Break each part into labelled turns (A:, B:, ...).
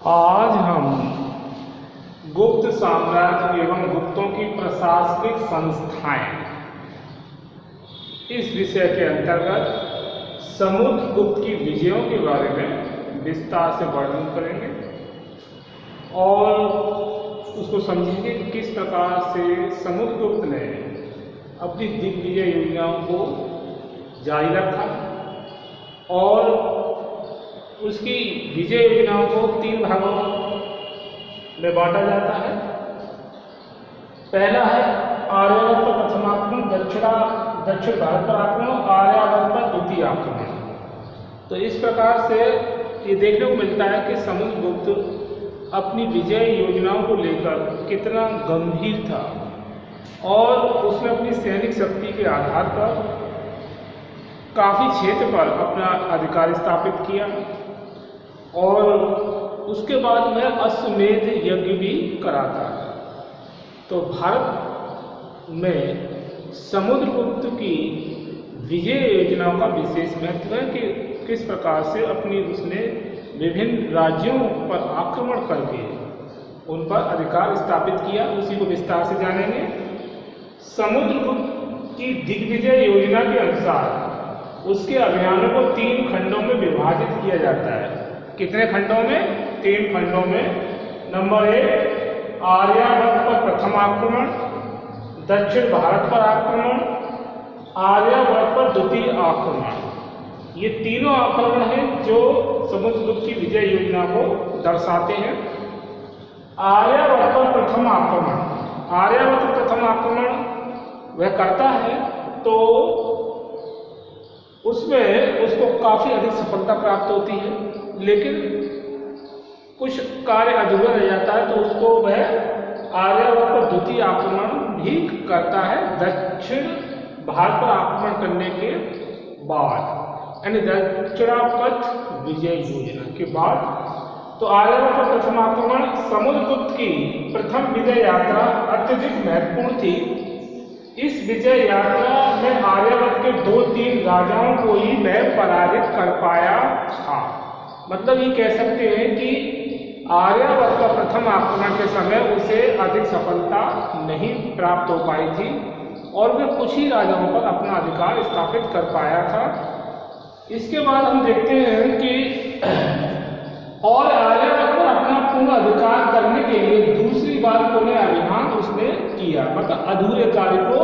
A: आज हम गुप्त साम्राज्य एवं गुप्तों की प्रशासनिक संस्थाएं इस विषय के अंतर्गत समुद्रगुप्त की विजयों के बारे में विस्तार से वर्णन करेंगे और उसको समझेंगे कि किस प्रकार से समुद्रगुप्त ने अपनी दिग्विजय योजनाओं को जारी रखा और उसकी विजय योजनाओं को 3 भागों में बांटा जाता है। पहला है आर्यावर्त पर प्रथम आक्रमण, दक्षिण भारत पर आक्रमण, आर्यावर्त पर द्वितीय आक्रमण। तो इस प्रकार से ये देखने को मिलता है कि समुद्रगुप्त अपनी विजय योजनाओं को लेकर कितना गंभीर था और उसने अपनी सैनिक शक्ति के आधार पर काफ़ी क्षेत्र पर अपना अधिकार स्थापित किया और उसके बाद में अश्वमेध यज्ञ भी कराता है। तो भारत में समुद्रगुप्त की विजय योजनाओं का विशेष महत्व है कि किस प्रकार से अपनी उसने विभिन्न राज्यों पर आक्रमण करके उन पर अधिकार स्थापित किया। उसी को विस्तार से जानेंगे। समुद्रगुप्त की दिग्विजय योजना के अनुसार उसके अभियानों को 3 खंडों में विभाजित किया जाता है। कितने खंडों में? 3 खंडों में। नंबर 1 आर्यावर्त पर प्रथम आक्रमण, दक्षिण भारत पर आक्रमण, आर्यावर्त पर द्वितीय आक्रमण। ये तीनों आक्रमण हैं जो समुद्रगुप्त की विजय योजना को दर्शाते हैं। आर्यावर्त पर प्रथम आक्रमण, आर्यावर्त पर प्रथम आक्रमण वह करता है तो उसमें उसको काफ़ी अधिक सफलता प्राप्त होती है, लेकिन कुछ कार्य अधूरा रह जाता है तो उसको वह आर्यावर्त पर द्वितीय आक्रमण भी करता है दक्षिण भारत पर आक्रमण करने के बाद, यानी दक्षिणापथ विजय योजना के बाद। तो आर्यावर्त पर प्रथम आक्रमण समुद्रगुप्त की प्रथम विजय यात्रा अत्यधिक महत्वपूर्ण थी। इस विजय यात्रा में आर्यावर्त के 2-3 राजाओं को ही वह पराजित कर पाया था। मतलब ये कह सकते हैं कि आर्यावर्त का प्रथम आक्रमण के समय उसे अधिक सफलता नहीं प्राप्त हो पाई थी और वह कुछ ही राजाओं पर अपना अधिकार स्थापित कर पाया था। इसके बाद हम देखते हैं कि और आर्यावर्त पर अपना पूर्ण अधिकार करने के लिए दूसरी बार पुनः अभियान उसने किया, मतलब अधूरे कार्य को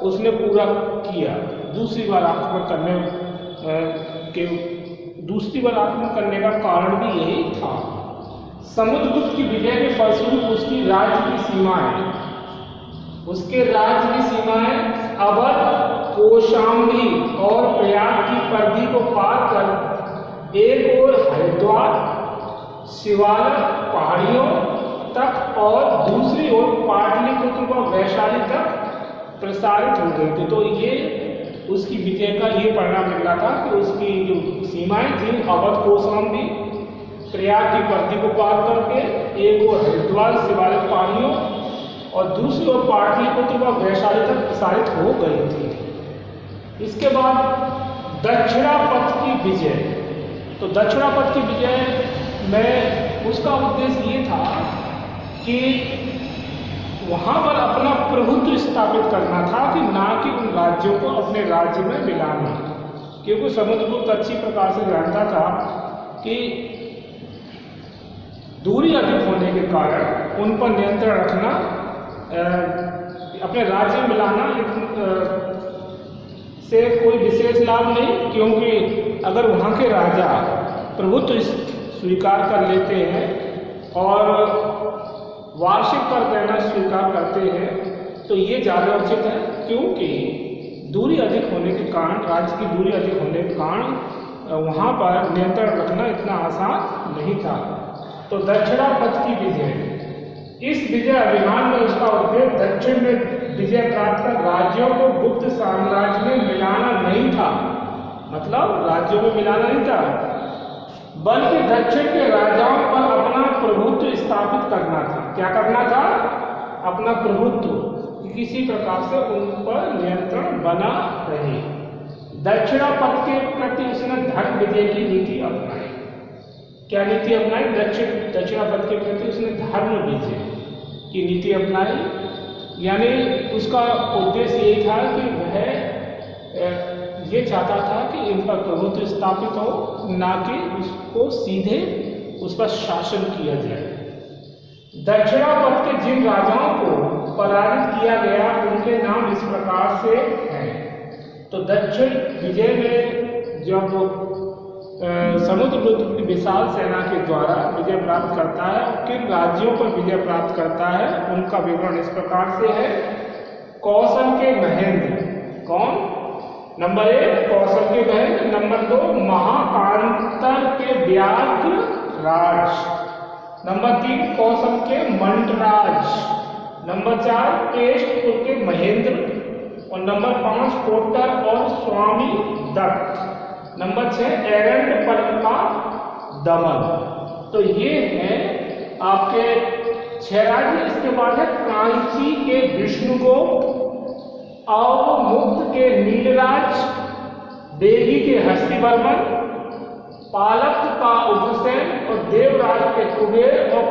A: उसने पूरा किया। दूसरी बार आक्रमण करने का कारण भी यही था। समुद्रगुप्त की विजय के फलस्वरूप उसकी राज्य की सीमाएं, उसके राज्य की सीमाएं अवध, कौशाम्बी और प्रयाग की परिधि को पार कर एक ओर हरिद्वार, शिवालिक पहाड़ियों तक और दूसरी ओर पाटलिपुत्र व वैशाली तक प्रसारित हो गई थी। तो ये उसकी विजय का ये परिणाम निकला था कि उसकी जो सीमाएं थी अवध, कौशाम्बी, प्रयाग की परिधि को पार करके एक ओर हरिद्वार, शिवालिक पहाड़ियों और दूसरी ओर पाटलिपुत्र व वैशाली तक प्रसारित हो गई थी। इसके बाद दक्षिणापथ की विजय। तो दक्षिणापथ की विजय में उसका उद्देश्य ये था कि वहाँ पर अपना प्रभुत्व स्थापित करना था कि ना कि उन राज्यों को अपने राज्य में मिलाना, क्योंकि समुद्रगुप्त अच्छी प्रकार से जानता था कि दूरी अधिक होने के कारण उन पर नियंत्रण रखना, अपने राज्य में मिलाना से कोई विशेष लाभ नहीं, क्योंकि अगर वहाँ के राजा प्रभुत्व स्वीकार कर लेते हैं और वार्षिक कर देना स्वीकार करते हैं तो ये ज़्यादा उचित है, क्योंकि दूरी अधिक होने के कारण, राज्य की दूरी अधिक होने के कारण वहाँ पर नियंत्रण रखना इतना आसान नहीं था। तो दक्षिणापथ की विजय, इस विजय अभियान में उसका उद्देश्य दक्षिण में विजय प्राप्त कर राज्यों को गुप्त साम्राज्य में मिलाना नहीं था, मतलब राज्यों में मिलाना नहीं था, बल्कि दक्षिण के राजाओं पर अपना प्रभुत्व स्थापित करना था। क्या करना था? अपना प्रभुत्व, किसी प्रकार से उन पर नियंत्रण बना रहे। दक्षिणापथ के प्रति उसने धर्म विजय की नीति अपनाई। क्या नीति अपनाई? दक्षिणापथ के प्रति उसने धर्म बीजे की नीति अपनाई, यानी उसका उद्देश्य यही था कि वह ये चाहता था कि इन पर प्रभुत्व स्थापित हो, ना कि उसको सीधे उस पर शासन किया जाए। दक्षिणापथ के जिन राजाओं को पराजित किया गया उनके नाम इस प्रकार से हैं। तो दक्षिण विजय में जब समुद्रगुप्त की विशाल सेना के द्वारा विजय प्राप्त करता है, किन राज्यों पर विजय प्राप्त करता है उनका विवरण इस प्रकार से है। कौशल के महेंद्र, कौन? नंबर 1 कौशल के महेंद्र, नंबर 2 महाकांतर के व्याघ्र राज, नंबर 3 कौशल के मंडराज, नंबर 4 केशपुर के महेंद्र, और नंबर 5 कोटर और स्वामी दत्त, नंबर 6 एरंडपल का दमन। तो ये है आपके 6 राज्य। इसके बाद है कांची के विष्णुगुप्त, अवमुक्त के नीलराज, देवी के हस्तिवर्मन, पालक का उग्रसेन और देवराज के कुबेर और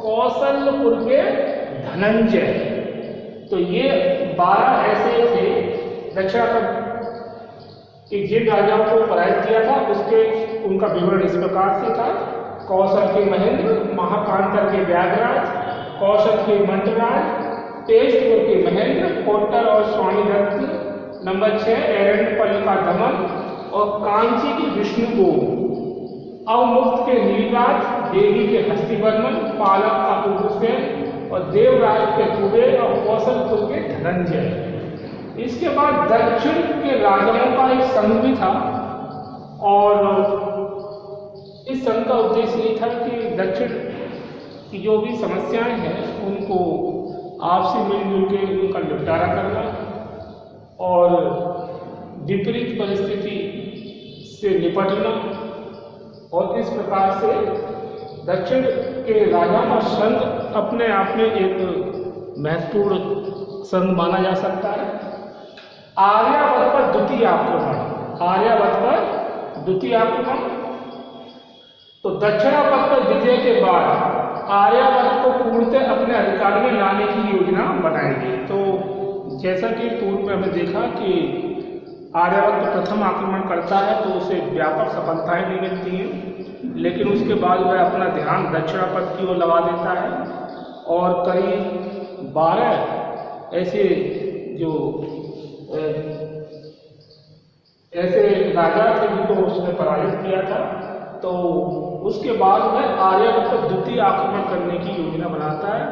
A: कौशलपुर के धनंजय। तो ये 12 ऐसे थे दक्षिणापथ कि जिन राजाओं को पराजित किया था उसके उनका विवरण इस प्रकार से था। कौशल के महेंद्र, महाकांतर के व्याघराज, कौशल के मंडराज, केशपुर के महेंद्र, कोटर और स्वामी दत्त, नंबर 6 एरंडपल का दमन और कांची के विष्णुगुप्त, अवमुक्त के नीलराज, देवी के हस्तिवर्मन, पालक का उग्रसेन और देवराज के कुबेर और कौशलपुर के धनंजय। इसके बाद दक्षिण के राजाओं का एक संघ भी था, और इस संघ का उद्देश्य ये था कि दक्षिण की जो भी समस्याएं हैं उनको आपसी मिलजुल के उनका निपटारा करना और विपरीत परिस्थिति से निपटना, और इस प्रकार से दक्षिण के राजाओं का संघ अपने आप में एक महत्वपूर्ण संघ माना जा सकता है। आर्यावर्त पर द्वितीय आक्रमण, आर्यावर्त पर द्वितीय आक्रमण। तो दक्षिणापथ पर विजय के बाद आर्यावर्त को पूर्णतः अपने अधिकार में लाने की योजना बनाई गई। तो जैसा कि पूर्व में हमने देखा कि आर्यावर्त पर प्रथम आक्रमण करता है तो उसे व्यापक सफलताएं नहीं मिलती हैं, लेकिन उसके बाद वह अपना ध्यान दक्षिणापथ की ओर लगा देता है और करीब 12 ऐसे जो ऐसे राजा थे जिनको उसने पराजित किया था। तो उसके बाद वह आर्यावर्त पर द्वितीय आक्रमण करने की योजना बनाता है,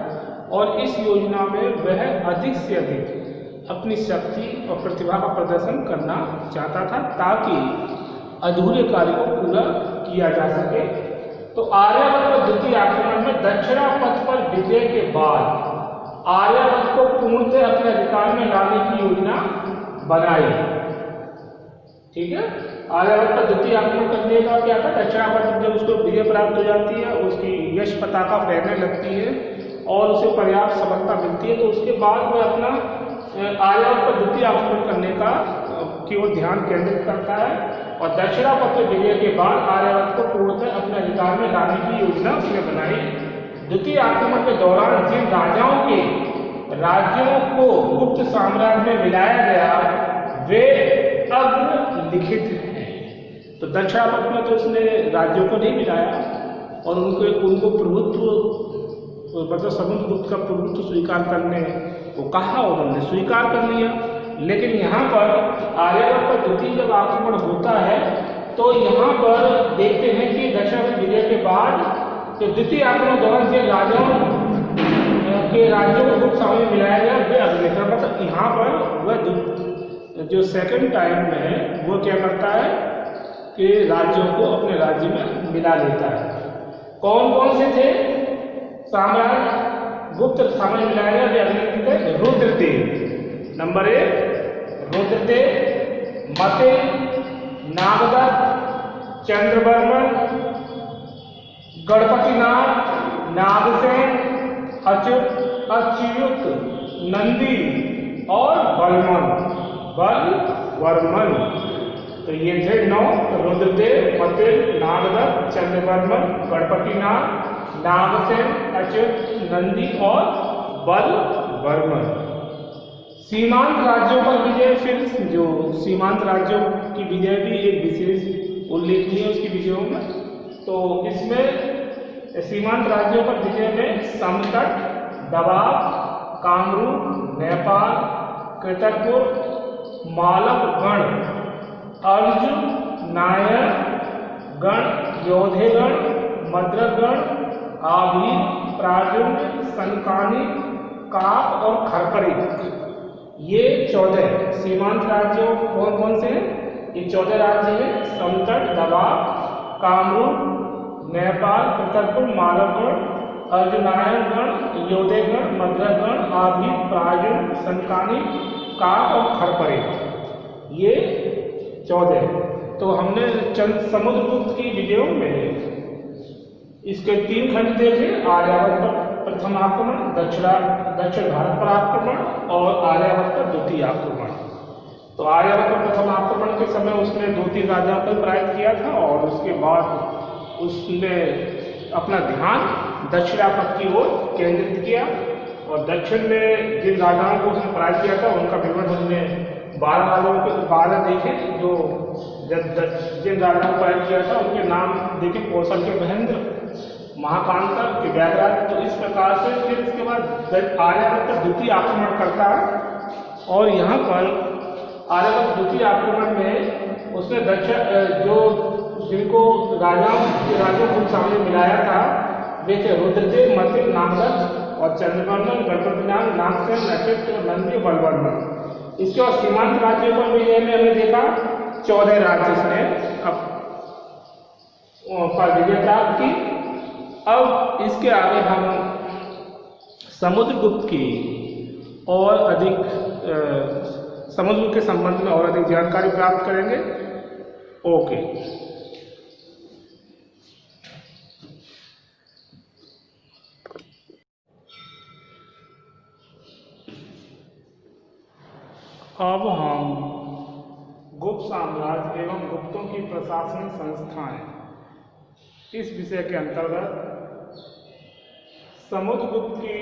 A: और इस योजना में वह अधिक से अधिक अपनी शक्ति और प्रतिभा का प्रदर्शन करना चाहता था ताकि अधूरे कार्य को पूरा किया जा सके। तो आर्यावर्त पर द्वितीय आक्रमण में दक्षिणापथ पर विजय के बाद आर्यावर्त को पूर्णतः अपने अधिकार में लाने की योजना बनाई। ठीक है, आर्यावर्त पर द्वितीय आक्रमण करने का क्या था? दक्षिणापथ जब उसको विजय प्राप्त हो जाती है, उसकी यश पताका फहरने लगती है और उसे पर्याप्त सफलता मिलती है, तो उसके बाद वह अपना आर्यावर्त पर द्वितीय आक्रमण करने का की ओर ध्यान केंद्रित करता है, और दक्षिणापथ पर विजय के बाद आर्यावर्त को पूर्णतः अपने अधिकार में लाने की योजना उसने बनाई। द्वितीय आक्रमण के दौरान जिन राजाओं के राज्यों को गुप्त साम्राज्य में मिलाया गया वे अग्रलिखित हैं। तो दक्षिणापथ में तो उसने राज्यों को नहीं मिलाया और उनको प्रभुत्व मतलब समुद्रगुप्त का प्रभुत्व स्वीकार करने को कहा, उन्होंने स्वीकार कर लिया। लेकिन यहाँ पर आर्यावर्त पर द्वितीय जब आक्रमण होता है तो यहाँ पर देखते हैं कि दक्षिणापथ विजय के बाद तो द्वितीय आक्रमण दौरान जिन राजाओं के राज्यों को गुप्त साम्राज्य में मिलाया गया वे अग्रलिखित। मतलब यहाँ पर वह जो सेकंड टाइम में है वो क्या करता है कि राज्यों को अपने राज्य में मिला लेता है। कौन कौन से थे साम्राज्य गुप्त साम्राज्य मिलाया गया वे अग्रलिखित है? रुद्रदेव नंबर 1, रुद्रदेव, मते, नागदत्त, चंद्रवर्मन, गणपतिनाथ, नागसेन, अच्युत, नंदी और बलवर्मन। तो ये थे 9, रुद्रदेव, मतिल, नागदत्त, चंद्रवर्मन, गणपतिनाथ, नागसेन, अच्युत, नंदी और बलवर्मन। सीमांत राज्यों पर विजय, फिर जो सीमांत राज्यों की विजय भी एक विशेष उल्लेखनीय है उसकी विजयों में। तो इसमें सीमांत राज्यों पर विजय में समतट, दबाव, कामरूप, नेपाल, कृतकपुर, मालवगण, अर्जुन, नायर गण, योधेगण, मद्रगण, आभीर, प्राजुम्न, सनकानी, काप और खरपरी, ये 14 सीमांत राज्यों कौन कौन से हैं? ये 14 राज्य हैं: समतट, दबाव, कामरूप, नेपाल, कृतकपुर, मालवगण, अर्जुनायणगण, योधेगण, मद्रगण, आभीर, प्राजुम्न, सनकानी, काप और खरपरी, ये 14। तो हमने चंद समुद्रगुप्त की विजयों में इसके 3 खंड देखे: आर्यावर्त पर प्रथम आक्रमण, दक्षिण भारत पर आक्रमण और आर्यावर्त पर द्वितीय आक्रमण। तो आर्यावर्त पर प्रथम आक्रमण के समय उसने 2-3 राजाओं को पराजित किया था और उसके बाद उसने अपना ध्यान दक्षिणापथ की ओर केंद्रित किया और दक्षिण में जिन राजाओं को उसने पराजित किया था उनका विवरण हमने 12 राजाओं के 12 देखे। जो जिन राजाओं को पराजित किया था उनके नाम देखे: कौशल के महेंद्र, महाकांतर के व्याघ्राज। तो इस प्रकार से फिर इसके बाद आर्यावर्त पर द्वितीय आक्रमण करता है और यहाँ पर आर्यावर्त द्वितीय आक्रमण में उसने जो जिनको राजाओं को सामने मिलाया था वे थे रुद्रदेव, मतिल, नागदत्त और चंद्रवर्मन, गणपतिनाथ, नागसेन, अच्युत और नंदी, बलवर्मन। इसके बाद सीमांत राज्यों पर विजय में हमने देखा 14 राज्य इसने पर विजय प्राप्त की। अब इसके आगे हम समुद्रगुप्त की और अधिक समुद्रगुप्त के संबंध में और अधिक जानकारी प्राप्त करेंगे। ओके, अब हम गुप्त साम्राज्य एवं गुप्तों की प्रशासनिक संस्थाएं, इस विषय के अंतर्गत समुद्रगुप्त की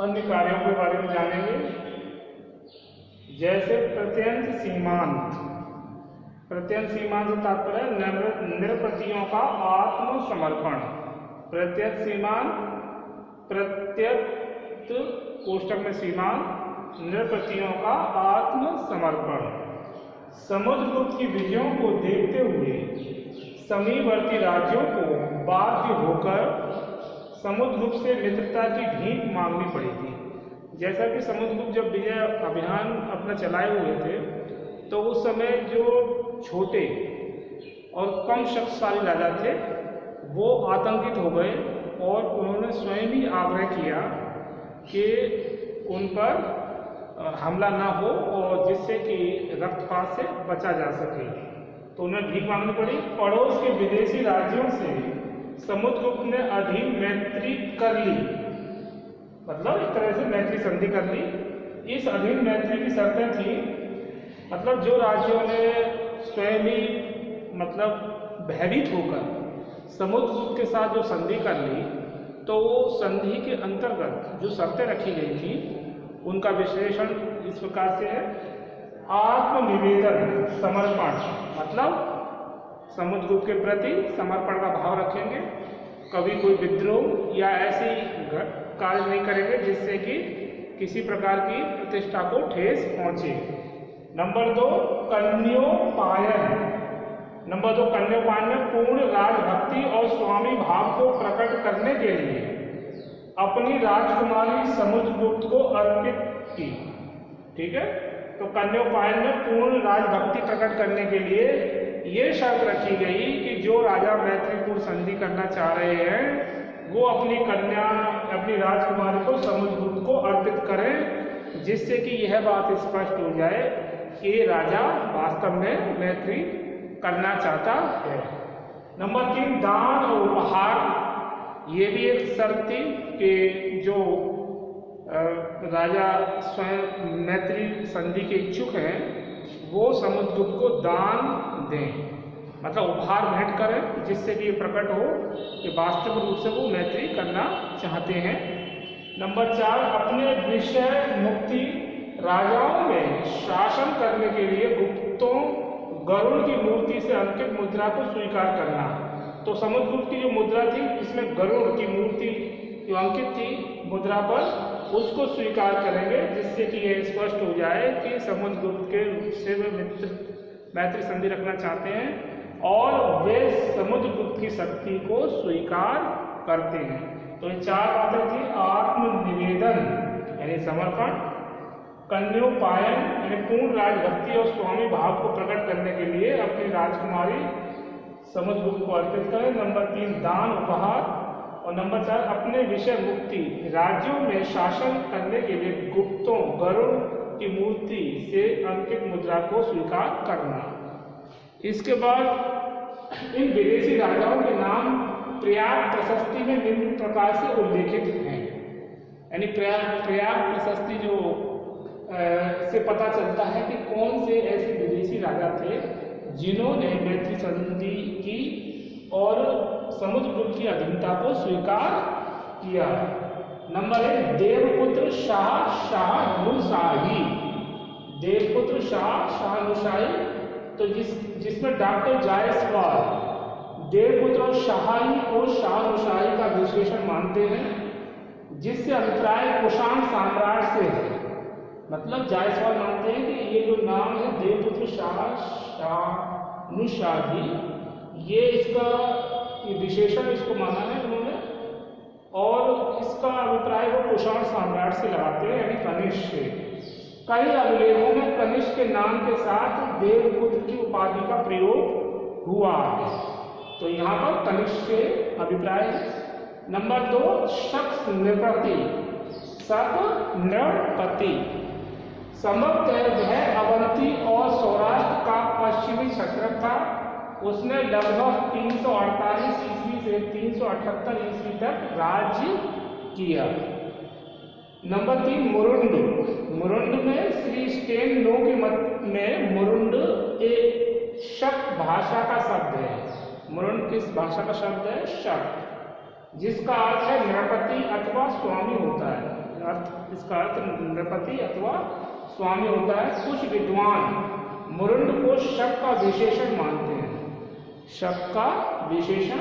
A: अन्य कार्यों के बारे में जानेंगे, जैसे प्रत्यंत सीमांत। प्रत्यंत सीमांत से तात्पर्य नृपतियों का आत्मसमर्पण। प्रत्यंत सीमांत, प्रत्यंत कोष्ठक में सीमांत, नृपतियों का आत्मसमर्पण। समुद्रगुप्त की विजयों को देखते हुए समीपवर्ती राज्यों को बाध्य होकर समुद्रगुप्त से मित्रता की भीख मांगनी पड़ी थी। जैसा कि समुद्रगुप्त जब विजय अभियान अपना चलाए हुए थे तो उस समय जो छोटे और कम शक्तिशाली राजा थे वो आतंकित हो गए और उन्होंने स्वयं ही आग्रह किया कि उन पर हमला ना हो और जिससे कि रक्तपात से बचा जा सके। तो उन्हें भीख मांगनी पड़ी। पड़ोस के विदेशी राज्यों से समुद्रगुप्त ने अधीन मैत्री कर ली, मतलब एक तरह से मैत्री संधि कर ली। इस अधीन मैत्री की शर्तें थी, मतलब जो राज्यों ने स्वयं ही मतलब भयभीत होकर समुद्रगुप्त के साथ जो संधि कर ली तो वो संधि के अंतर्गत जो शर्तें रखी गई थी उनका विश्लेषण इस प्रकार से है। आत्मनिवेदन, समर्पण, मतलब समुद्रगुप्त के प्रति समर्पण का भाव रखेंगे, कभी कोई विद्रोह या ऐसी कार्य नहीं करेंगे जिससे कि किसी प्रकार की प्रतिष्ठा को ठेस पहुंचे। नंबर 2, कन्योपायन। नंबर 2, कन्योपायन में पूर्ण राजभक्ति और स्वामी भाव को प्रकट करने के लिए अपनी राजकुमारी समुद्रगुप्त को अर्पित की। ठीक है, तो कन्योपायन में पूर्ण राजभक्ति प्रकट करने के लिए ये शर्त रखी गई कि जो राजा मैत्रीपूर्ण संधि करना चाह रहे हैं वो अपनी कन्या, अपनी राजकुमारी को समुद्रगुप्त को अर्पित करें, जिससे कि यह बात स्पष्ट हो जाए कि राजा वास्तव में मैत्री करना चाहता है। नंबर 3, दान और उपहार। ये भी एक शर्त थी कि जो राजा स्वयं मैत्री संधि के इच्छुक हैं वो समुद्रगुप्त को दान दें, मतलब उपहार भेंट करें, जिससे कि ये प्रकट हो कि वास्तविक रूप से वो मैत्री करना चाहते हैं। नंबर 4, अपने विषय मुक्ति राजाओं में शासन करने के लिए गुप्तों गरुड़ की मूर्ति से अंकित मुद्रा को स्वीकार करना। तो समुद्रगुप्त की जो मुद्रा थी इसमें गरुड़ की मूर्ति जो अंकित थी मुद्रा पर, उसको स्वीकार करेंगे, जिससे कि यह स्पष्ट हो जाए कि समुद्रगुप्त के रूप से वे मैत्री संधि रखना चाहते हैं और वे समुद्रगुप्त की शक्ति को स्वीकार करते हैं। तो ये 4 बातें थी। आत्मनिवेदन यानी समर्पण, कन्योपायन यानी पूर्ण राजभक्ति और स्वामी भाव को प्रकट करने के लिए अपनी राजकुमारी समुद्रगुप्त को अर्पित करें। नंबर 3, दान उपहार, और नंबर 4, अपने विषय मुक्ति राज्यों में शासन करने के लिए गुप्तों गरुड़ की मूर्ति से अंकित मुद्रा को स्वीकार करना। इसके बाद इन विदेशी राजाओं के नाम प्रयाग प्रशस्ति में निम्न प्रकार से उल्लेखित हैं। यानी प्रयाग प्रशस्ति जो से पता चलता है कि कौन से ऐसे विदेशी राजा थे जिन्होंने मैत्री संधि की और समुद्रगुप्त की अधीनता को स्वीकार किया। नंबर 1, देवपुत्र शाहनुशाही। देवपुत्र शाहनुशाही, तो जिसमें डॉक्टर जायसवाल देवपुत्र और शाही को शाहनुशाही का विशेषण मानते हैं, जिससे अभिप्राय कुषाण साम्राज्य से है। मतलब जायसवाल मानते हैं कि ये जो नाम है देवपुत्र शाहनुशाही, ये इसका विशेषण इसको माना है उन्होंने, और इसका अभिप्राय वो कुषाण साम्राज्य से लगाते हैं, यानी कनिष्क से। कई अभिलेखों में कनिष्क के नाम के साथ देवपुत्र की उपाधि का प्रयोग हुआ है, तो यहाँ पर कनिष्क से अभिप्राय है। नंबर 2, शक नृपति। शक नृपति संभवतः वह अवंती और सौराष्ट्र का पश्चिमी क्षत्रप था। उसने लगभग 348 ईस्वी से 378 ईस्वी तक राज्य किया। नंबर 3, मुरुंड। मुरुंड में श्री स्टेन नो के मत में मुरुंड एक शक भाषा का शब्द है। मुरुंड किस भाषा का शब्द है? शक, जिसका अर्थ है नृपति अथवा स्वामी होता है। इसका अर्थ नृपति अथवा स्वामी होता है। कुछ विद्वान मुरुंड को शक का विशेषण मानते हैं। शक का विशेषण,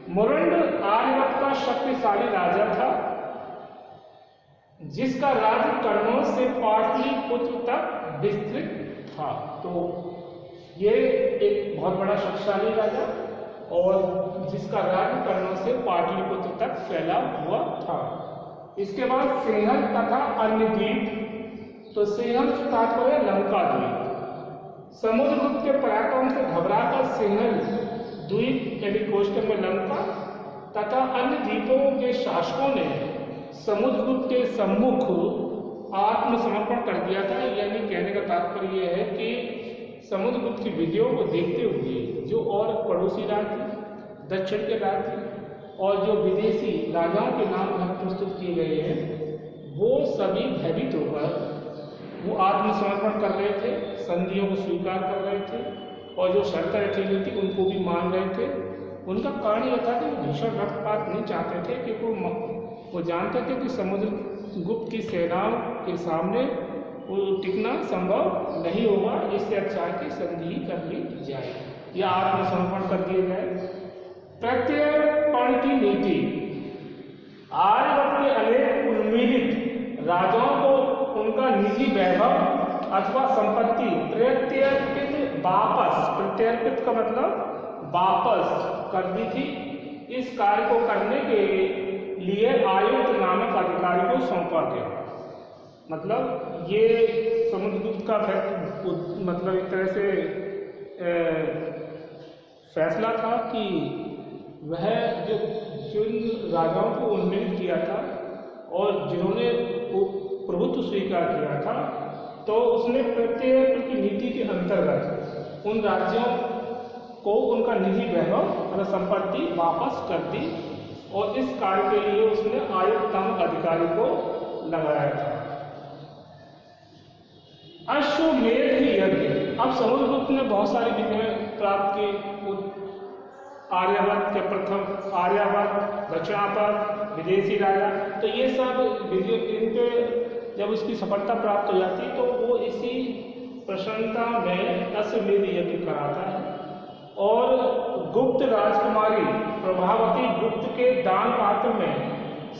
A: मुरुंड आर्यवत का शक्तिशाली राजा था, जिसका राज्य कर्णों से पाटलिपुत्र तक विस्तृत था। तो ये एक बहुत बड़ा शक्तिशाली राजा और जिसका राज्य कर्णों से पाटलिपुत्र तक फैला हुआ था। इसके बाद सिंहल तथा अन्य द्वीप। तो सिंहल से तात्पर्य लंका द्वीप। समुद्रगुप्त के पराक्रम से घबराकर सिंहल द्वीप यानी कोष्ठक में लंका तथा अन्य द्वीपों के शासकों ने समुद्रगुप्त के सम्मुख आत्मसमर्पण कर दिया था। यानी कहने का तात्पर्य यह है कि समुद्रगुप्त की विधियों को देखते हुए जो और पड़ोसी राज्य दक्षिण के राज्य और जो विदेशी राजाओं के नाम यहाँ प्रस्तुत किए गए हैं, वो सभी भयभीत होकर वो आत्मसमर्पण कर रहे थे, संधियों को स्वीकार कर रहे थे और जो शर्तें रखी गई थी उनको भी मान रहे थे। उनका कारण यह था कि वो भीषण रक्तपात नहीं चाहते थे, क्योंकि वो जानते थे कि समुद्रगुप्त की सेनाओं के सामने वो टिकना संभव नहीं होगा। इससे अच्छा है कि संधि कर ली जाए या आत्मसमर्पण कर दिए जाए। प्रत्यर्पण की नीति। आर्यवत के अनेक उन्मीलित राजाओं को उनका निजी वैभव अथवा संपत्ति प्रत्यर्पित का मतलब वापस कर दी थी। इस कार्य को करने के लिए आयुक्त नामक अधिकारी को सौंपा गया। मतलब ये समुद्रगुप्त का मतलब एक तरह से फैसला था कि वह जिन राजाओं को उन्मिलित किया था और जिन्होंने प्रभुत्व स्वीकार किया था, तो उसने प्रत्येक की नीति के अंतर्गत उन राज्यों को उनका निजी वैभव और संपत्ति वापस कर दी और इस कार्य के लिए उसने आयुक्त नामक अधिकारी को लगाया था। अश्वमेध यज्ञ। अब समुद्रगुप्त ने बहुत सारी विजय प्राप्त की। आर्यावर्त के प्रथम आर्यावर्त, दक्षिणावर्त, विदेशी राजा, तो ये सब विजय इनके जब उसकी सफलता प्राप्त हो जाती तो वो इसी प्रसन्नता में अश्वमेध यज्ञ कराता है। और गुप्त राजकुमारी प्रभावती गुप्त के दान पात्र में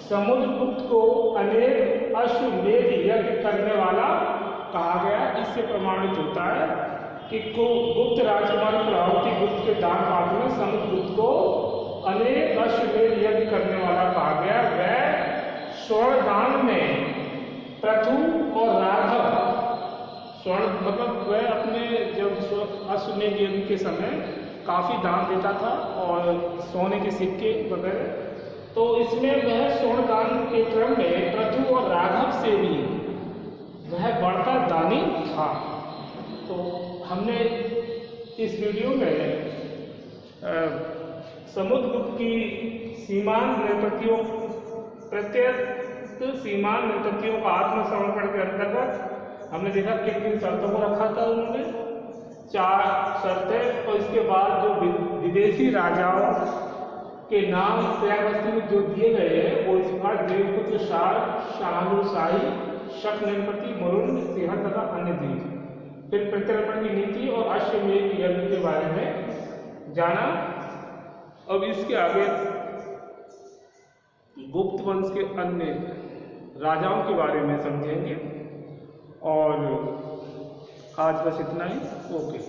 A: समुद्रगुप्त को अनेक अश्वमेध यज्ञ करने वाला कहा गया। इससे प्रमाणित होता है कि गुप्त राजकुमारी प्रभावती गुप्त के दान पात्र में समुद्रगुप्त को अनेक अश्वमेध यज्ञ करने वाला कहा गया। वह स्वर्ण दान में पृथु और राघव, स्वर्ण मतलब वह अपने जब अश्वमेध यज्ञ के समय काफ़ी दान देता था और सोने के सिक्के वगैरह, तो इसमें वह स्वर्ण दान के क्रम में पृथु और राघव से भी वह बढ़ता दानी था। तो हमने इस वीडियो में समुद्रगुप्त की सीमांत नृपतियों प्रत्येक सीमांत नृपतियों का आत्मसमर्पण के अंतर्गत हमने देखा किन किन शर्तों को रखा था। उन्होंने 4 शर्तें, और इसके बाद जो विदेशी राजाओं के नाम प्रयागराज में जो दिए गए हैं वो इस प्रकार देवपुत्र शाल, शाहनुशाही, शक नृपति, मरुण, सिंह तथा अन्य द्वीप। फिर प्रत्यर्पण की नीति और अश्वमेध यज्ञ के बारे में जाना। अब इसके आगे गुप्त वंश के अन्य राजाओं के बारे में समझेंगे। और आज बस इतना ही। ओके।